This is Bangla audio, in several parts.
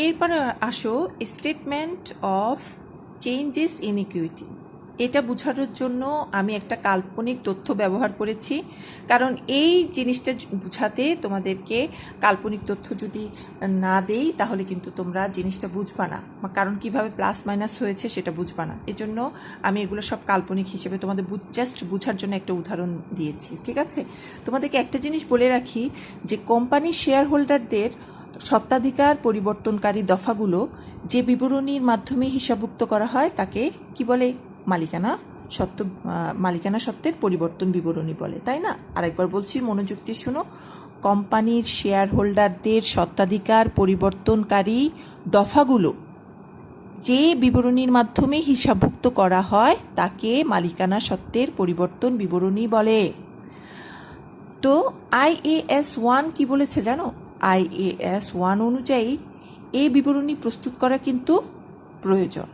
এরপরে আসো statement of changes in equity. এটা বোঝানোর জন্য আমি একটা কাল্পনিক তথ্য ব্যবহার করেছি, কারণ এই জিনিসটা বোঝাতে তোমাদেরকে কাল্পনিক তথ্য যদি না দেই তাহলে কিন্তু তোমরা জিনিসটা বুঝবা না, কারণ কিভাবে প্লাস মাইনাস হয়েছে সেটা বুঝবা না। এজন্য আমি এগুলো সব কাল্পনিক হিসেবে তোমাদের জাস্ট বোঝার জন্য একটা উদাহরণ দিয়েছি, ঠিক আছে? তোমাদেরকে একটা জিনিস বলে রাখি যে কোম্পানির শেয়ার হোল্ডারদের স্বত্বাধিকার পরিবর্তনকারী দফাগুলো যে বিবরণীর মাধ্যমে হিসাবভুক্ত করা হয় তাকে কি বলে? মালিকানা সত্ত্বের পরিবর্তন বিবরণী বলে, তাই না? আরেকবার বলছি, মনোযোগ দিয়ে শুনো। কোম্পানির শেয়ার হোল্ডারদের স্বত্বাধিকার পরিবর্তনকারী দফাগুলো যে বিবরণীর মাধ্যমে হিসাবভুক্ত করা হয় তাকে মালিকানা সত্ত্বের পরিবর্তন বিবরণী বলে। তো IAS 1 কি বলেছে জানো? IAS 1 অনুযায়ী এই বিবরণী প্রস্তুত করা কিন্তু প্রয়োজন,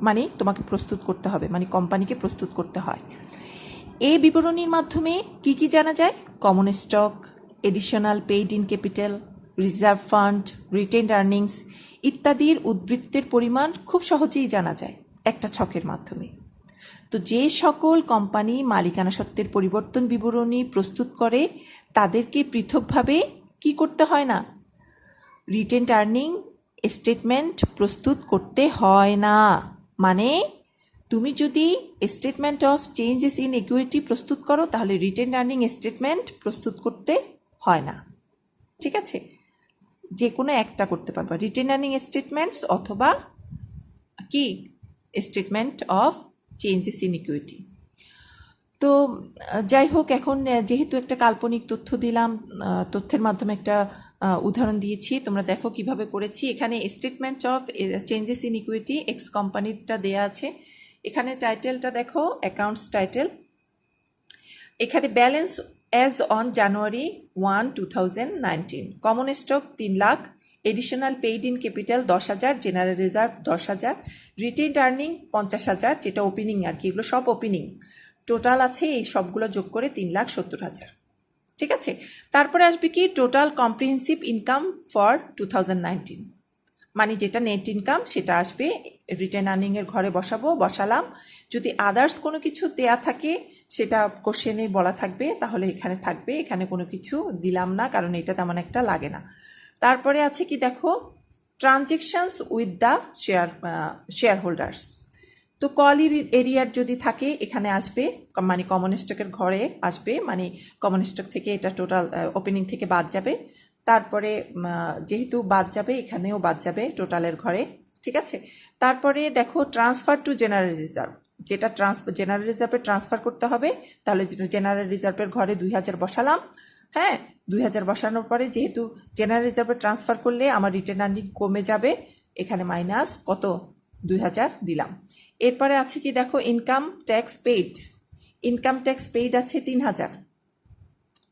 মানে তোমাকে প্রস্তুত করতে হবে, মানে কোম্পানিকে প্রস্তুত করতে হয়। এই বিবরণীর মাধ্যমে কি কি জানা যায়? Common stock, additional paid in capital, reserve fund, retained earnings ইত্যাদির উদ্বৃত্তের পরিমাণ খুব সহজেই জানা যায় একটা ছকের মাধ্যমে। তো যে সকল কোম্পানি মালিকানা সত্ত্বের পরিবর্তন বিবরণী প্রস্তুত করে তাদেরকে পৃথকভাবে কি করতে হয় না? রিটেইনড আর্নিং স্টেটমেন্ট প্রস্তুত করতে হয় না। মানে তুমি যদি statement of changes in equity প্রস্তুত করো তাহলে রিটেইনড আর্নিং স্টেটমেন্ট প্রস্তুত করতে হয় না, ঠিক আছে? যে কোনো একটা করতে পারবা, রিটেইনড আর্নিং স্টেটমেন্টস অথবা কি statement of changes in equity. তো যাই হোক, এখন যেহেতু একটা কাল্পনিক তথ্য দিলাম, তথ্যের মাধ্যমে একটা উদাহরণ দিয়েছি, তোমরা দেখো কিভাবে করেছি। এখানে statement of changes in equity x কোম্পানিটা দেয়া আছে। এখানে টাইটেলটা দেখো, অ্যাকাউন্টস টাইটেল। এখানে balance as on January 1, 2019, common stock 3 lakh, additional paid in capital 10,000, general reserve 10,000, retained earning 50,000, যেটা ওপেনিং আর কি, এগুলো সব ওপেনিং। টোটাল আছে এই সবগুলো যোগ করে 3,70,000, ঠিক আছে? তারপরে আসবে কি টোটাল কম্প্রিহেন্সিভ ইনকাম ফর 2019, মানে যেটা নেট ইনকাম সেটা আসবে। রিটেন আর্নিংয়ের ঘরে বসালাম। যদি আদার্স কোনো কিছু দেয়া থাকে সেটা কোশ্চেনে বলা থাকবে, তাহলে এখানে থাকবে। এখানে কোনো কিছু দিলাম না কারণ এটা তেমন একটা লাগে না। তারপরে আছে কি দেখো, transactions with the share holders. তো কল এরিয়ার যদি থাকে এখানে আসবে, মানে কমন স্টকের ঘরে আসবে, মানে কমন স্টক থেকে এটা টোটাল ওপেনিং থেকে বাদ যাবে। তারপরে যেহেতু বাদ যাবে এখানেও বাদ যাবে টোটালের ঘরে, ঠিক আছে? তারপরে দেখো ট্রান্সফার টু জেনারেল রিজার্ভ, যেটা জেনারেল রিজার্ভে ট্রান্সফার করতে হবে, তাহলে জেনারেল রিজার্ভের ঘরে 2,000 বসালাম। হ্যাঁ, 2,000 বসানোর পরে যেহেতু জেনারেল রিজার্ভে ট্রান্সফার করলে আমার রিটেন আর্নিং কমে যাবে, এখানে মাইনাস কত 2,000 দিলাম। এরপরে আছে কি দেখো, ইনকাম ট্যাক্স পেইড আছে 3,000।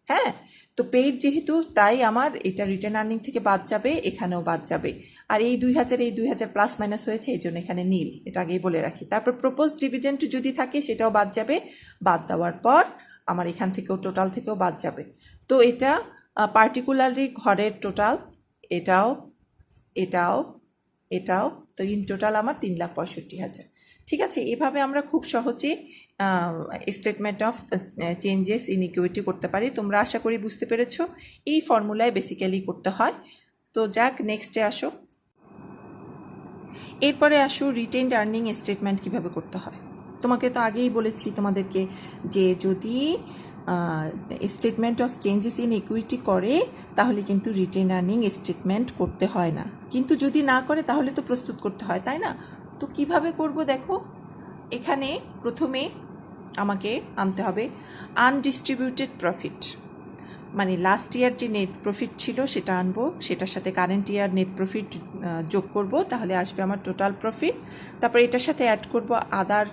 হ্যাঁ, তো পেইড যেহেতু তাই আমার এটা রিটেন আর্নিং থেকে বাদ যাবে, এখানেও বাদ যাবে। আর এই 2,000 প্লাস মাইনাস হয়েছে, এই জন্য এখানে নীল, এটা আগেই বলে রাখি। তারপর প্রপোজ ডিভিডেন্ড যদি থাকে সেটাও বাদ যাবে। বাদ দেওয়ার পর আমার এখান থেকেও টোটাল থেকেও বাদ যাবে। তো এটা পার্টিকুলারলি ঘরের টোটাল, এটাও তো ইন টোটাল আমার 3,65,000, ঠিক আছে? এভাবে আমরা খুব সহজে statement of changes in equity করতে পারি। তোমরা আশা করি বুঝতে পেরেছো, এই ফর্মুলায় বেসিক্যালি করতে হয়। তো যাক, নেক্সটে আসো। এরপরে আসো রিটেইনড আর্নিং স্টেটমেন্ট কিভাবে করতে হয়। তোমাকে তো আগেই বলেছি তোমাদেরকে যে যদি statement of changes in equity করে তাহলে কিন্তু রিটেইন আর্নিং স্টেটমেন্ট করতে হয় না, কিন্তু যদি না করে তাহলে তো প্রস্তুত করতে হয়, তাই না? তো কিভাবে করব দেখো, এখানে প্রথমে আমাকে আনতে হবে আনডিস্ট্রিবিউটেড প্রফিট, মানে লাস্ট ইয়ার যে নেট প্রফিট ছিল সেটা আনবো, সেটার সাথে কারেন্ট ইয়ার নেট প্রফিট যোগ করব, তাহলে আসবে আমার টোটাল প্রফিট। তারপর এটার সাথে অ্যাড করব আদার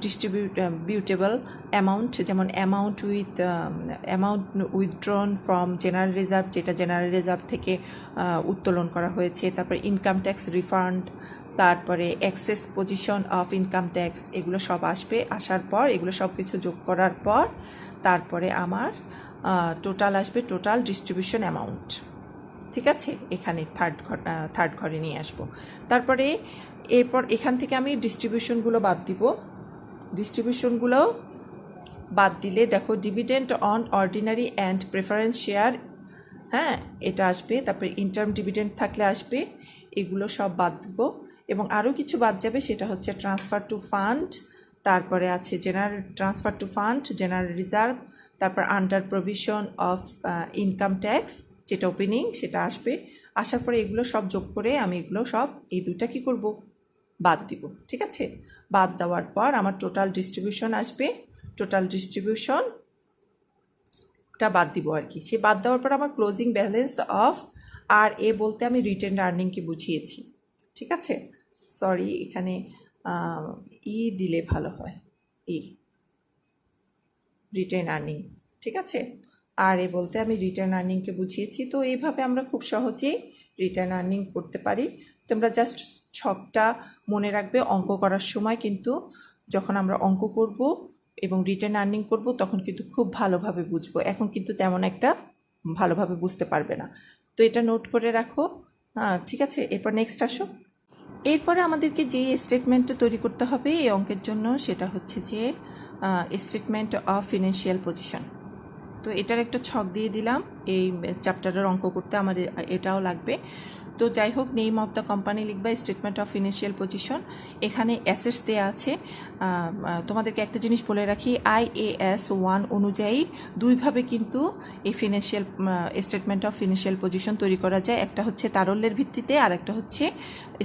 ডিস্ট্রিবিউটেবল অ্যামাউন্ট, যেমন amount withdrawn from general reserve, যেটা জেনারেল রিজার্ভ থেকে উত্তোলন করা হয়েছে। তারপর ইনকাম ট্যাক্স রিফান্ড, তারপরে excess position of income tax, এগুলো সব আসবে। আসার পর এগুলো সব কিছু যোগ করার পর তারপরে আমার টোটাল আসবে, টোটাল ডিস্ট্রিবিউশন অ্যামাউন্ট, ঠিক আছে, এখানে থার্ড ঘরে নিয়ে আসবো। তারপরে এরপর এখান থেকে আমি ডিস্ট্রিবিউশনগুলো বাদ দিব। ডিস্ট্রিবিউশনগুলো বাদ দিলে দেখো dividend on ordinary and preference share, হ্যাঁ, এটা আসবে। তারপরে ইন্টার্ম ডিভিডেন্ড থাকলে আসবে, এগুলো সব বাদ দেবো। এবং আরও কিছু বাদ যাবে, সেটা হচ্ছে ট্রান্সফার টু ফান্ড, তারপরে আছে general transfer to fund, general reserve, তারপর under provision of income tax, যেটা ওপেনিং সেটা আসবে। আসার পরে এগুলো সব যোগ করে আমি এগুলো সব এই দুটা কী করব, বাদ দিব। ঠিক আছে, বাদ দেওয়ার পর আমার টোটাল ডিস্ট্রিবিউশন আসবে। টোটাল ডিস্ট্রিবিউশনটা বাদ দিব আর কি। সে বাদ দেওয়ার পর আমার ক্লোজিং ব্যালেন্স অফ, আর এ বলতে আমি রিটেন আর্নিংকে বুঝিয়েছি। ঠিক আছে, সরি, এখানে দিলে ভালো হয়, রিটেন আর্নিং। ঠিক আছে, আর এ বলতে আমি রিটার্ন আর্নিংকে বুঝিয়েছি। তো এইভাবে আমরা খুব সহজেই রিটার্ন আর্নিং করতে পারি। তোমরা জাস্ট ছকটা মনে রাখবে অঙ্ক করার সময়, কিন্তু যখন আমরা অঙ্ক করব এবং রিটার্ন আর্নিং করব তখন কিন্তু খুব ভালোভাবে বুঝবো। এখন কিন্তু তেমন একটা ভালোভাবে বুঝতে পারবে না। তো এটা নোট করে রাখো। ঠিক আছে, এরপর নেক্সট আসো। এরপরে আমাদেরকে যে স্টেটমেন্টটা তৈরি করতে হবে এই অঙ্কের জন্য, সেটা হচ্ছে যে স্টেটমেন্ট অফ ফিনান্সিয়াল পজিশন। তো এটার একটা ছক দিয়ে দিলাম। এই চ্যাপ্টারের অঙ্ক করতে আমার এটাও লাগবে। তো যাই হোক, নেম অফ দ্য কোম্পানি লিখবা, স্টেটমেন্ট অফ ফিনান্সিয়াল পজিশন। এখানে অ্যাসেটস দেওয়া আছে। তোমাদেরকে একটা জিনিস বলে রাখি, IAS 1 অনুযায়ী দুইভাবে কিন্তু এই financial statement of financial position তৈরি করা যায়। একটা হচ্ছে তারল্যের ভিত্তিতে, আর একটা হচ্ছে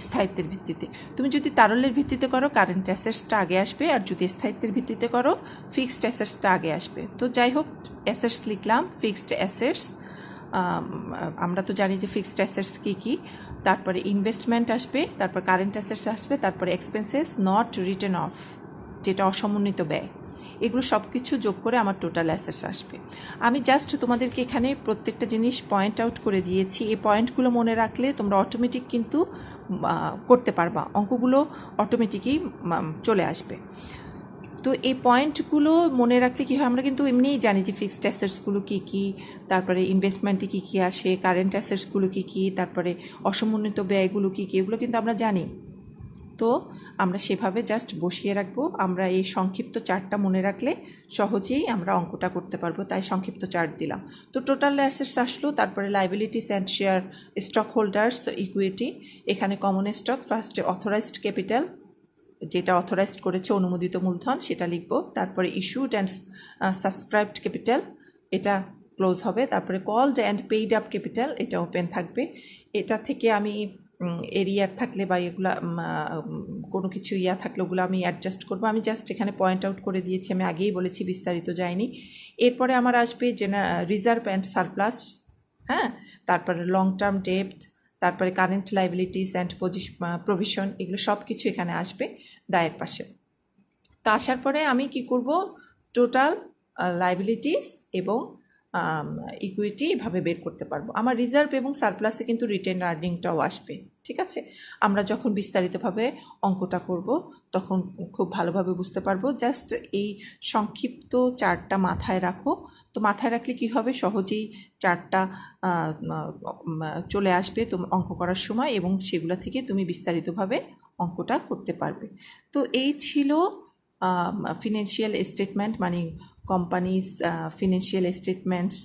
স্থায়িত্বের ভিত্তিতে। তুমি যদি তারল্যের ভিত্তিতে করো কারেন্ট অ্যাসেটসটা আগে আসবে, আর যদি স্থায়িত্বের ভিত্তিতে করো ফিক্সড অ্যাসেটসটা আগে আসবে। তো যাই হোক, অ্যাসেটস লিখলাম, ফিক্সড অ্যাসেটস। আমরা তো জানি যে ফিক্সড অ্যাসেটস কী কী। তারপরে ইনভেস্টমেন্ট আসবে, তারপর কারেন্ট অ্যাসেটস আসবে, তারপরে এক্সপেন্সেস নট রিটেন অফ, যেটা অসমন্বিত ব্যয়। এগুলো সব কিছু যোগ করে আমার টোটাল অ্যাসেটস আসবে। আমি জাস্ট তোমাদেরকে এখানে প্রত্যেকটা জিনিস পয়েন্ট আউট করে দিয়েছি। এই পয়েন্টগুলো মনে রাখলে তোমরা অটোমেটিক কিন্তু করতে পারবা, অঙ্কগুলো অটোমেটিকই চলে আসবে। তো এই পয়েন্টগুলো মনে রাখলে কী হয়, আমরা কিন্তু এমনিই জানি যে ফিক্সড অ্যাসেটসগুলো কী কী, তারপরে ইনভেস্টমেন্টে কী কী আসে, কারেন্ট অ্যাসেটসগুলো কী কী, তারপরে অসমন্বিত ব্যয়গুলো কী কী, এগুলো কিন্তু আমরা জানি। তো আমরা সেভাবে জাস্ট বসিয়ে রাখবো। আমরা এই সংক্ষিপ্ত চার্টটা মনে রাখলে সহজেই আমরা অঙ্কটা করতে পারবো, তাই সংক্ষিপ্ত চার্ট দিলাম। তো টোটাল অ্যাসেটস আসলো, তারপরে liabilities and share stock holders equity. এখানে কমন স্টক, ফার্স্টে অথরাইজড ক্যাপিটাল, যেটা অথরাইজড করেছে অনুমোদিত মূলধন, সেটা লিখব। তারপরে ইস্যুড অ্যান্ড সাবস্ক্রাইবড ক্যাপিটাল, এটা ক্লোজ হবে। তারপরে called and paid up capital, এটা ওপেন থাকবে। এটা থেকে আমি এরিয়ার থাকলে বা এগুলা কোনো কিছু থাকলে ওগুলো আমি অ্যাডজাস্ট করবো। আমি জাস্ট এখানে পয়েন্ট আউট করে দিয়েছি, আমি আগেই বলেছি, বিস্তারিত যায়নি। এরপরে আমার আসবে রিজার্ভ অ্যান্ড সারপ্লাস, হ্যাঁ, তারপরে লং টার্ম ডেপ্ট, তারপরে কারেন্ট লাইবিলিটিস অ্যান্ড প্রভিশন, এগুলো সব কিছু এখানে আসবে দায়ের পাশে। তো আসার পরে আমি কি করব, টোটাল লাইবিলিটিস এবং ইকুইটি এভাবে বের করতে পারবো। আমার রিজার্ভ এবং সারপ্লাসে কিন্তু রিটেন আর্নিংটাও আসবে। ঠিক আছে, আমরা যখন বিস্তারিতভাবে অঙ্কটা করব তখন খুব ভালোভাবে বুঝতে পারবো। জাস্ট এই সংক্ষিপ্ত চার্টটা মাথায় রাখো। তো মাথায় রাখলে কী হবে, সহজেই চার্টটা চলে আসবে তোমার অঙ্ক করার সময়, এবং সেগুলো থেকে তুমি বিস্তারিতভাবে অঙ্কটা করতে পারবে। তো এই ছিল ফিনান্সিয়াল স্টেটমেন্ট, মানে কোম্পানিজ ফিনান্সিয়াল স্টেটমেন্টস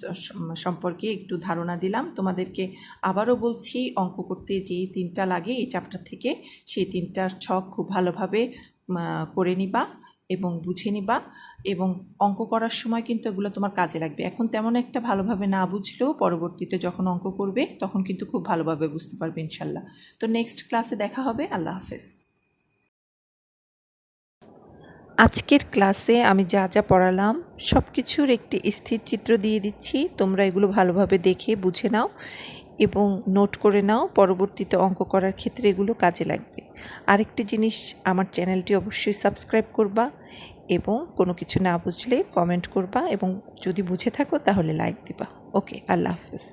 সম্পর্কে একটু ধারণা দিলাম তোমাদেরকে। আবারও বলছি, অঙ্ক করতে যেই 3টা লাগে এই চ্যাপ্টার থেকে, সেই 3টার ছক খুব ভালোভাবে করে নিবা এবং বুঝে নিবা, এবং অঙ্ক করার সময় কিন্তু এগুলো তোমার কাজে লাগবে। এখন তেমন একটা ভালোভাবে না বুঝলেও পরবর্তীতে যখন অঙ্ক করবে তখন কিন্তু খুব ভালোভাবে বুঝতে পারবে ইনশাল্লাহ। তো নেক্সট ক্লাসে দেখা হবে। আল্লাহ হাফেজ। আজকের ক্লাসে আমি যা যা পড়ালাম সব কিছুর একটি স্থির চিত্র দিয়ে দিচ্ছি, তোমরা এগুলো ভালোভাবে দেখে বুঝে নাও এবং নোট করে নাও। পরবর্তীতে অঙ্ক করার ক্ষেত্রে এগুলো কাজে লাগবে। আরেকটি জিনিস, আমার চ্যানেলটি অবশ্যই সাবস্ক্রাইব করবা, এবং কোনো কিছু না বুঝলে কমেন্ট করবা, এবং যদি বুঝে থাকো তাহলে লাইক দিবা। ওকে, আল্লাহ হাফেজ।